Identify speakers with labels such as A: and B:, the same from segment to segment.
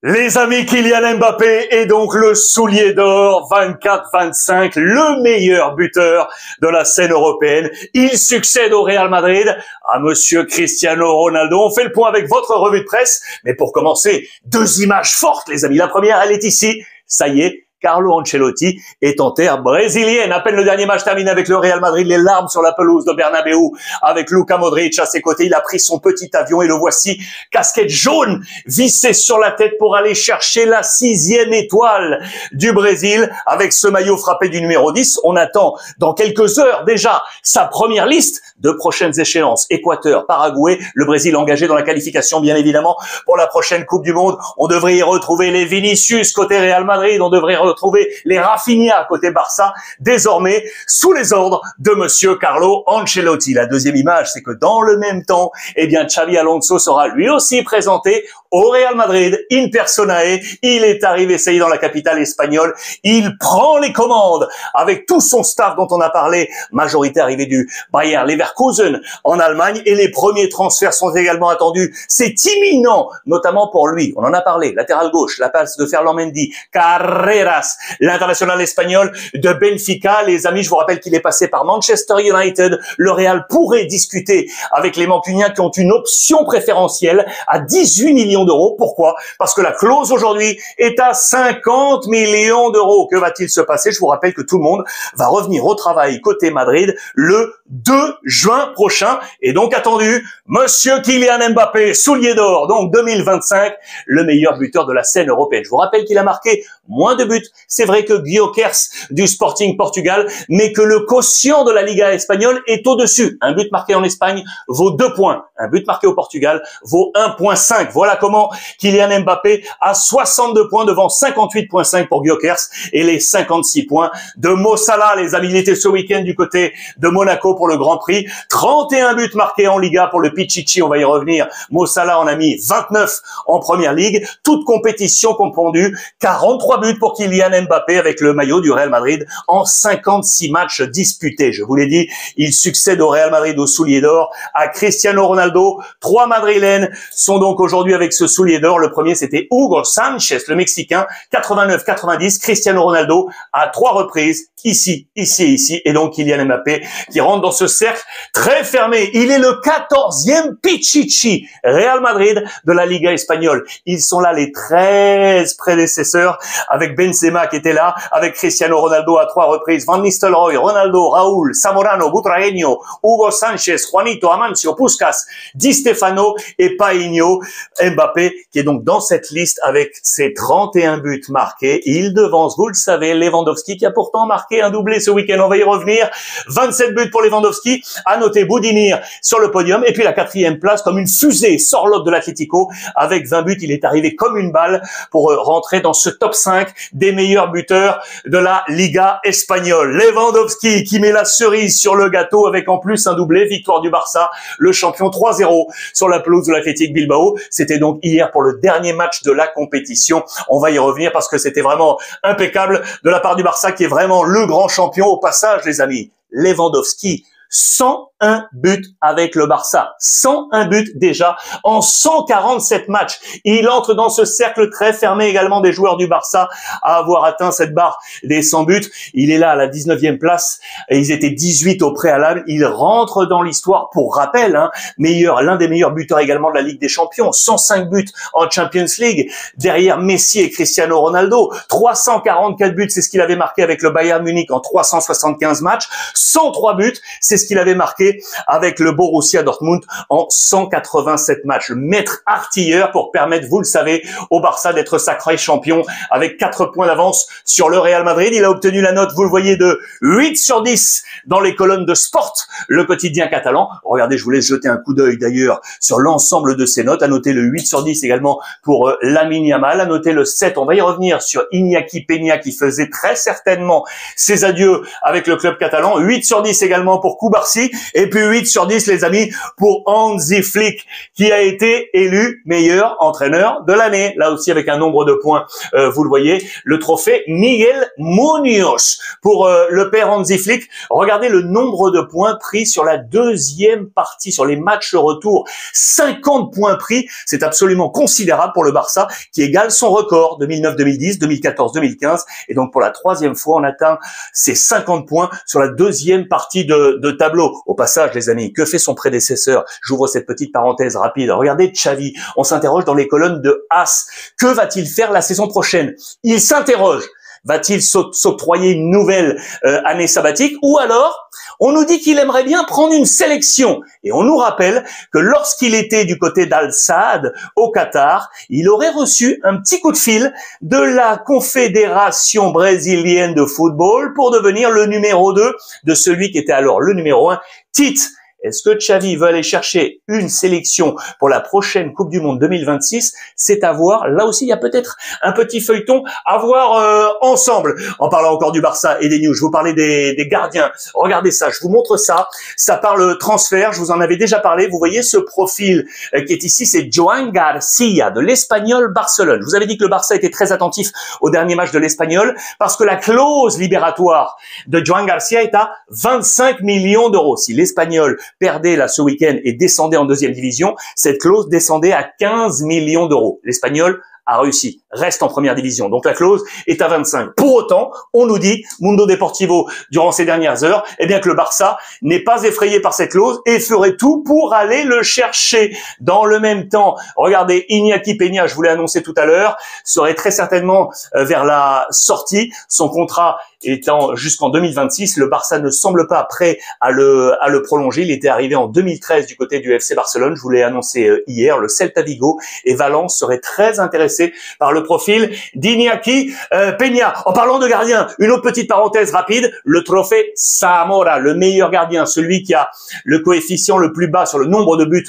A: Les amis, Kylian Mbappé est donc le soulier d'or 24-25, le meilleur buteur de la scène européenne. Il succède au Real Madrid à monsieur Cristiano Ronaldo. On fait le point avec votre revue de presse. Mais pour commencer, deux images fortes, les amis. La première, elle est ici. Ça y est. Carlo Ancelotti est en terre brésilienne. À peine le dernier match terminé avec le Real Madrid, les larmes sur la pelouse de Bernabéu avec Luka Modric à ses côtés. Il a pris son petit avion et le voici, casquette jaune vissée sur la tête pour aller chercher la 6e étoile du Brésil avec ce maillot frappé du numéro 10. On attend dans quelques heures déjà sa première liste de prochaines échéances. Équateur, Paraguay, le Brésil engagé dans la qualification bien évidemment pour la prochaine Coupe du Monde. On devrait y retrouver les Vinicius côté Real Madrid, on devrait retrouver les Rafinha côté Barça, désormais sous les ordres de monsieur Carlo Ancelotti. La deuxième image, c'est que dans le même temps, eh bien, Xabi Alonso sera lui aussi présenté au Real Madrid, in personae. Il est arrivé, ça y est, dans la capitale espagnole. Il prend les commandes avec tout son staff dont on a parlé, majorité arrivée du Bayer Leverkusen en Allemagne, et les premiers transferts sont également attendus. C'est imminent, notamment pour lui. On en a parlé. Latéral gauche, la passe de Ferland Mendy, Carreras, l'international espagnol de Benfica. Les amis, je vous rappelle qu'il est passé par Manchester United. Le Real pourrait discuter avec les Mancuniens qui ont une option préférentielle à 18 millions d'euros. Pourquoi? Parce que la clause aujourd'hui est à 50 millions d'euros. Que va-t-il se passer? Je vous rappelle que tout le monde va revenir au travail côté Madrid le 2 juin prochain. Et donc attendu, monsieur Kylian Mbappé, soulier d'or, donc 2025, le meilleur buteur de la scène européenne. Je vous rappelle qu'il a marqué moins de buts. C'est vrai que Gyökeres du Sporting Portugal, mais que le quotient de la Liga espagnole est au-dessus. Un but marqué en Espagne vaut 2 points. Un but marqué au Portugal vaut 1,5. Voilà comment Kylian Mbappé a 62 points devant 58,5 pour Gyökeres et les 56 points de Mo Salah. Les amis, il était ce week-end du côté de Monaco pour le Grand Prix. 31 buts marqués en Liga pour le Pichichi, on va y revenir. Mo Salah en a mis 29 en Première Ligue. Toute compétition confondue. 43 buts pour Kylian Mbappé avec le maillot du Real Madrid en 56 matchs disputés. Je vous l'ai dit, il succède au Real Madrid au soulier d'or, à Cristiano Ronaldo. 3 Madrilènes sont donc aujourd'hui avec ce soulier d'or. Le premier, c'était Hugo Sanchez, le Mexicain, 89-90. Cristiano Ronaldo à 3 reprises, ici, ici et ici. Et donc Kylian Mbappé qui rentre dans ce cercle très fermé. Il est le 14e Pichichi Real Madrid de la Liga espagnole. Ils sont là les 13 prédécesseurs avec Benzema qui était là, avec Cristiano Ronaldo à 3 reprises, Van Nistelrooy, Ronaldo, Raúl, Zamorano, Butragueño, Hugo Sanchez, Juanito, Amancio, Puskas, Di Stefano et Païnho. Mbappé qui est donc dans cette liste avec ses 31 buts marqués. Il devance, vous le savez, Lewandowski qui a pourtant marqué un doublé ce week-end. On va y revenir. 27 buts pour Lewandowski. À noter Boudinir sur le podium. Et puis la 4e place, comme une fusée, Sorloth de l'Atlético avec 20 buts. Il est arrivé comme une balle pour rentrer dans ce top 5 des meilleurs buteurs de la Liga espagnole. Lewandowski qui met la cerise sur le gâteau avec en plus un doublé, victoire du Barça, le champion 3-0 sur la pelouse de l'Athletic Bilbao. C'était donc hier pour le dernier match de la compétition. On va y revenir parce que c'était vraiment impeccable de la part du Barça qui est vraiment le grand champion. Au passage, les amis, Lewandowski, 101 buts avec le Barça. 101 buts déjà en 147 matchs. Il entre dans ce cercle très fermé également des joueurs du Barça à avoir atteint cette barre des 100 buts. Il est là à la 19e place et ils étaient 18 au préalable. Il rentre dans l'histoire pour rappel, l'un des meilleurs buteurs également de la Ligue des Champions. 105 buts en Champions League. Derrière Messi et Cristiano Ronaldo. 344 buts, c'est ce qu'il avait marqué avec le Bayern Munich en 375 matchs. 103 buts, c'est ce qu'il avait marqué avec le Borussia Dortmund en 187 matchs. Le maître artilleur pour permettre, vous le savez, au Barça d'être sacré champion avec 4 points d'avance sur le Real Madrid. Il a obtenu la note, vous le voyez, de 8 sur 10 dans les colonnes de Sport, le quotidien catalan. Regardez, je vous laisse jeter un coup d'œil d'ailleurs sur l'ensemble de ces notes. À noter le 8 sur 10 également pour Lamine Yamal. À noter le 7, on va y revenir, sur Iñaki Peña qui faisait très certainement ses adieux avec le club catalan. 8 sur 10 également pour Cubarsí. Et puis 8 sur 10, les amis, pour Hansi Flick, qui a été élu meilleur entraîneur de l'année. Là aussi, avec un nombre de points, vous le voyez, le trophée Miguel Muñoz. Pour le père Hansi Flick, regardez le nombre de points pris sur la deuxième partie, sur les matchs retour. 50 points pris, c'est absolument considérable pour le Barça, qui égale son record 2009-2010, 2014-2015. Et donc, pour la troisième fois, on atteint ces 50 points sur la deuxième partie de tableau. Au passage, les amis, que fait son prédécesseur? J'ouvre cette petite parenthèse rapide. Regardez Xavi. On s'interroge dans les colonnes de AS. Que va-t-il faire la saison prochaine? Il s'interroge. Va-t-il s'octroyer une nouvelle année sabbatique? Ou alors, on nous dit qu'il aimerait bien prendre une sélection. Et on nous rappelle que lorsqu'il était du côté d'Al Saad, au Qatar, il aurait reçu un petit coup de fil de la Confédération brésilienne de football pour devenir le numéro 2 de celui qui était alors le numéro 1, Tite. Est-ce que Xavi veut aller chercher une sélection pour la prochaine Coupe du Monde 2026? C'est à voir. Là aussi, il y a peut-être un petit feuilleton à voir ensemble. En parlant encore du Barça et des news, je vous parlais des gardiens. Regardez ça, je vous montre ça. Ça parle transfert, je vous en avais déjà parlé. Vous voyez ce profil qui est ici, c'est Joan Garcia de l'Espagnol Barcelone. Je vous avais dit que le Barça était très attentif au dernier match de l'Espagnol parce que la clause libératoire de Joan Garcia est à 25 millions d'euros. Si l'Espagnol perdait là ce week-end et descendait en deuxième division, cette clause descendait à 15 millions d'euros. L'Espagnol a réussi, reste en première division. Donc la clause est à 25. Pour autant, on nous dit, Mundo Deportivo, durant ces dernières heures, eh bien que le Barça n'est pas effrayé par cette clause et ferait tout pour aller le chercher. Dans le même temps, regardez, Iñaki Peña, je vous l'ai annoncé tout à l'heure, serait très certainement vers la sortie. Son contrat étant jusqu'en 2026, le Barça ne semble pas prêt à le prolonger. Il était arrivé en 2013 du côté du FC Barcelone, je vous l'ai annoncé hier, le Celta Vigo et Valence seraient très intéressés par le profil d'Iñaki Peña. En parlant de gardien, une autre petite parenthèse rapide, le trophée Zamora, le meilleur gardien, celui qui a le coefficient le plus bas sur le nombre de buts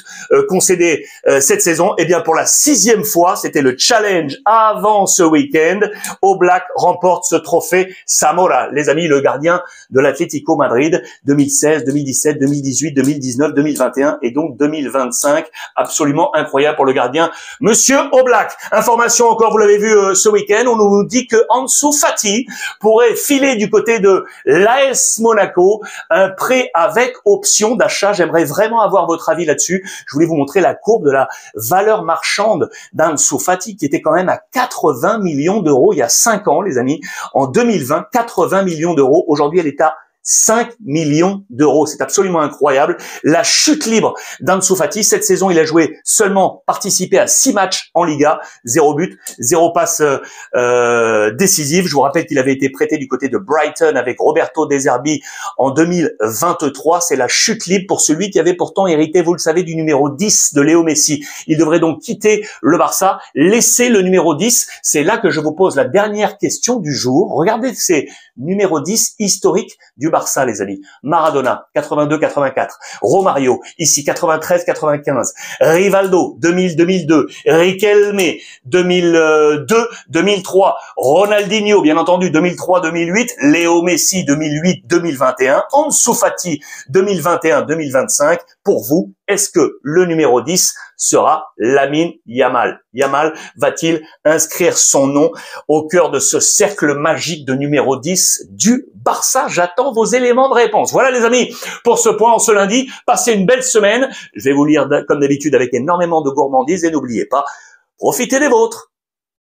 A: concédés cette saison, eh bien pour la 6e fois, c'était le challenge avant ce week-end, Oblak remporte ce trophée Zamora. Les amis, le gardien de l'Atlético Madrid 2016, 2017, 2018, 2019, 2021 et donc 2025. Absolument incroyable pour le gardien, Monsieur Oblak. Information encore, vous l'avez vu ce week-end, on nous dit que Ansu Fati pourrait filer du côté de l'AS Monaco, un prêt avec option d'achat. J'aimerais vraiment avoir votre avis là-dessus. Je voulais vous montrer la courbe de la valeur marchande d'Ansu Fati qui était quand même à 80 millions d'euros il y a 5 ans, les amis. En 2020, 80 millions d'euros. Aujourd'hui, elle est à 5 millions d'euros. C'est absolument incroyable. La chute libre d'Ansu Fati. Cette saison, il a seulement participé à 6 matchs en Liga. 0 but, 0 passe décisive. Je vous rappelle qu'il avait été prêté du côté de Brighton avec Roberto De Zerbi en 2023. C'est la chute libre pour celui qui avait pourtant hérité, vous le savez, du numéro 10 de Léo Messi. Il devrait donc quitter le Barça, laisser le numéro 10. C'est là que je vous pose la dernière question du jour. Regardez ces numéros 10 historiques du Barça, les amis. Maradona, 82-84. Romario, ici, 93-95. Rivaldo, 2000-2002. Riquelme, 2002-2003. Ronaldinho, bien entendu, 2003-2008. Léo Messi, 2008-2021. Ansu Fati, 2021-2025. Pour vous, est-ce que le numéro 10 sera Lamine Yamal? Yamal va-t-il inscrire son nom au cœur de ce cercle magique de numéro 10 du Barça? J'attends vos éléments de réponse. Voilà les amis, pour ce point en ce lundi. Passez une belle semaine. Je vais vous lire comme d'habitude avec énormément de gourmandise et n'oubliez pas, profitez des vôtres.